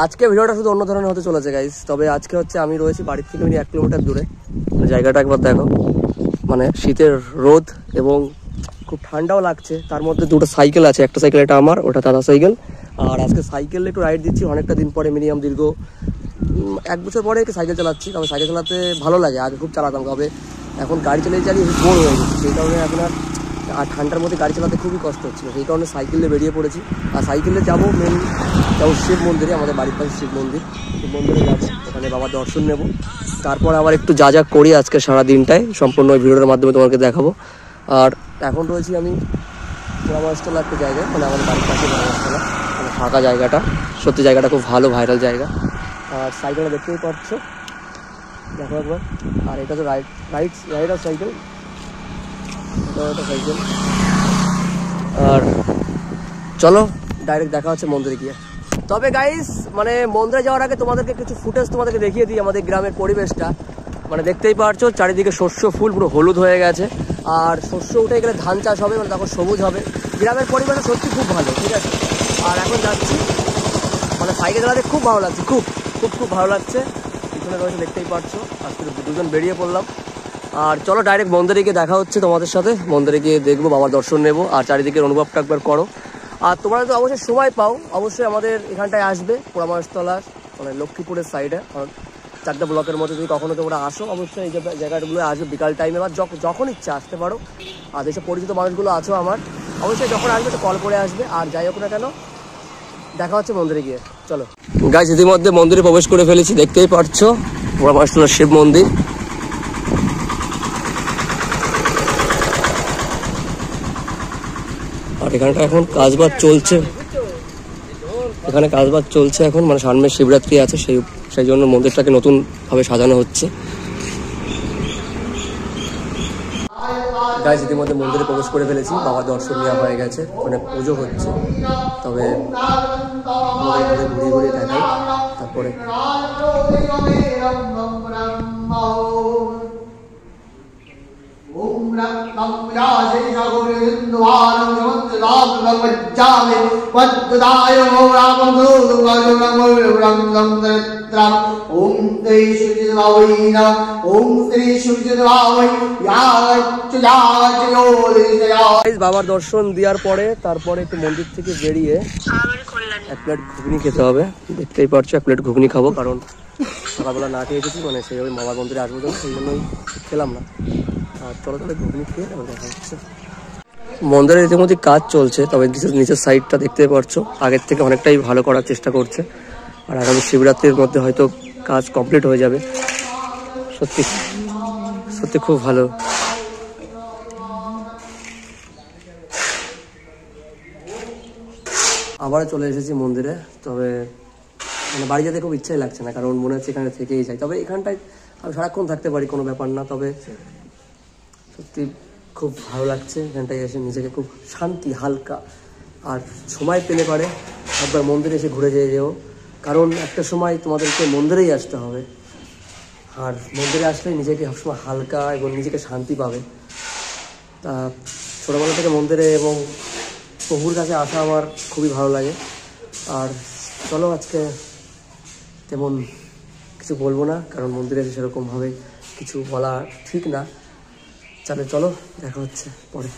আজকে ভিডিওটা শুধু অন্য ধরনের হতে চলেছে গাইস। তবে আজকে হচ্ছে আমি রয়েছি বাড়ির থেকে 1 কিলোমিটার দূরে। জায়গাটা একবার দেখো, মানে শীতের রোদ এবং খুব ঠান্ডাও লাগছে। তার মধ্যে দুটো সাইকেল আছে, একটা সাইকেল এটা আমার, ওটা দাদা সাইকেল। আর আজকে সাইকেলে একটু রাইড দিচ্ছি অনেকটা দিন পরে, মিনিমাম দীর্ঘ 1 বছর পরে একটু সাইকেল চালাচ্ছি। তবে সাইকেল চালাতে ভালো লাগে, আগে খুব চালাতাম, তবে এখন গাড়ি চালিয়ে চালিয়ে বোর হয়ে গেছে। সেই কারণে এখন আর ঠান্ডার মধ্যে গাড়ি চালাতে খুবই কষ্ট হচ্ছিলো, সেই কারণে সাইকেলে বেরিয়ে পড়েছি। আর সাইকেলে যাবো যাবো শিব মন্দিরে, আমাদের বাড়ির পাশে শিব মন্দির যাবো, ওখানে বাবার দর্শন নেব। তারপর আবার একটু যা যা করি আজকে সারা দিনটায় সম্পূর্ণ ভিডিওর মাধ্যমে তোমাকে দেখাবো। আর এখন রয়েছি আমি পোড়ামাছতলা একটা জায়গায়, মানে আমাদের বাড়ির পাশে পোড়ামাছতলা, মানে ফাঁকা জায়গাটা, সত্যি জায়গাটা খুব ভালো, ভাইরাল জায়গা। আর সাইকেলটা দেখতেই পাচ্ছ, দেখো একবার। আর এটা তো রাইডার সাইকেল, এটা সাইকেল। আর চলো ডাইরেক্ট দেখা হচ্ছে মন্দিরে গিয়ে। তবে গাইস, মানে মন্দিরে যাওয়ার আগে তোমাদেরকে কিছু ফুটেজ তোমাদেরকে দেখিয়ে দিই আমাদের গ্রামের পরিবেশটা। মানে দেখতেই পারছো চারিদিকে শস্য ফুল পুরো হলুদ হয়ে গেছে। আর শস্য উঠে গেলে ধান চাষ হবে, মানে তখন সবুজ হবে। গ্রামের পরিবেশটা সত্যি খুব ভালো, ঠিক আছে। আর এখন যাচ্ছি, মানে সাইকেল চালাতে খুব ভালো লাগছে, খুব খুব খুব ভালো লাগছে। পিছনে রয়েছে দেখতেই পারছো, আজকে দুজন বেরিয়ে পড়লাম। আর চলো ডাইরেক্ট মন্দিরে গিয়ে দেখা হচ্ছে তোমাদের সাথে। মন্দিরে গিয়ে দেখবো, বাবার দর্শন নেবো, আর চারিদিকের অনুভবটা একবার করো। আর তোমরা তো অবশ্যই সময় পাও, অবশ্যই আমাদের এখানটায় আসবে, পোড়ামাছতলা, মানে লক্ষ্মীপুরের সাইডে। কারণ 4টা ব্লকের মধ্যে যদি কখনো তোমরা আসো, অবশ্যই এই জায়গাগুলো আসবে বিকাল টাইমে, বা যখন ইচ্ছা আসতে পারো। আর যেসব পরিচিত মানুষগুলো আছো আমার, অবশ্যই যখন আসবে তো কল করে আসবে। আর যাই হোক না কেন, দেখা হচ্ছে মন্দিরে গিয়ে, চলো। গাইস, ইতিমধ্যে মন্দিরে প্রবেশ করে ফেলেছি, দেখতেই পারছো পোড়ামাছতলা শিব মন্দির। আর এখানটা এখন কাজবাজ চলছে, এখানে কাজবাজ চলছে এখন, মানে সামনে শিবরাত্রি আছে, সেই জন্য মন্দিরটাকে নতুন ভাবে সাজানো হচ্ছে। গাইস, ইতিমধ্যে মন্দিরে প্রবেশ করে ফেলেছি, বাবার দর্শন নেওয়া হয়ে গেছে, মানে পুজো হচ্ছে। তবে ঘুরিয়ে ঘুরিয়ে দেখাই তারপরে। বাবার দর্শন দেওয়ার পরে তারপরে একটু মন্দির থেকে বেরিয়ে 1 প্লেট ঘুগনি খেতে হবে। দেখতেই পারছো 1 প্লেট ঘুগনি খাবো, কারণ সকালবেলা না খেয়ে এসেছি, মানে সেইভাবে বাবার মন্দিরে আসবো যখন, সেই জন্যই খেলাম না। আর চলো তাহলে ঘুগনি খেয়ে দেখা হচ্ছে। মন্দিরের ইতিমধ্যে কাজ চলছে, তবে নিচের সাইডটা দেখতে পাচ্ছ আগের থেকে অনেকটাই ভালো করার চেষ্টা করছে। আর আগামী শিবরাত্রির মধ্যে হয়তো কাজ কমপ্লিট হয়ে যাবে। সত্যি সত্যি খুব ভালো। আবারও চলে এসেছি মন্দিরে, তবে মানে বাড়ি যেতে খুব ইচ্ছাই লাগছে না, কারণ মনে হচ্ছে এখানে থেকেই যাই। তবে এখানটায় আমি সারাক্ষণ থাকতে পারি, কোনো ব্যাপার না। তবে সত্যি খুব ভালো লাগছে এখানটায় এসে, নিজেকে খুব শান্তি, হালকা। আর সময় পেলে পারে একবার মন্দিরে এসে ঘুরে যেও, কারণ একটা সময় তোমাদেরকে মন্দিরেই আসতে হবে। আর মন্দিরে আসলে নিজেকে সবসময় হালকা এবং নিজেকে শান্তি পাবে। তা ছোটোবেলা থেকে মন্দিরে এবং প্রভুর কাছে আসা আমার খুবই ভালো লাগে। আর চলো, আজকে তেমন কিছু বলবো না, কারণ মন্দিরে এসে সেরকমভাবে কিছু বলা ঠিক না। চলো দেখা হচ্ছে পরে।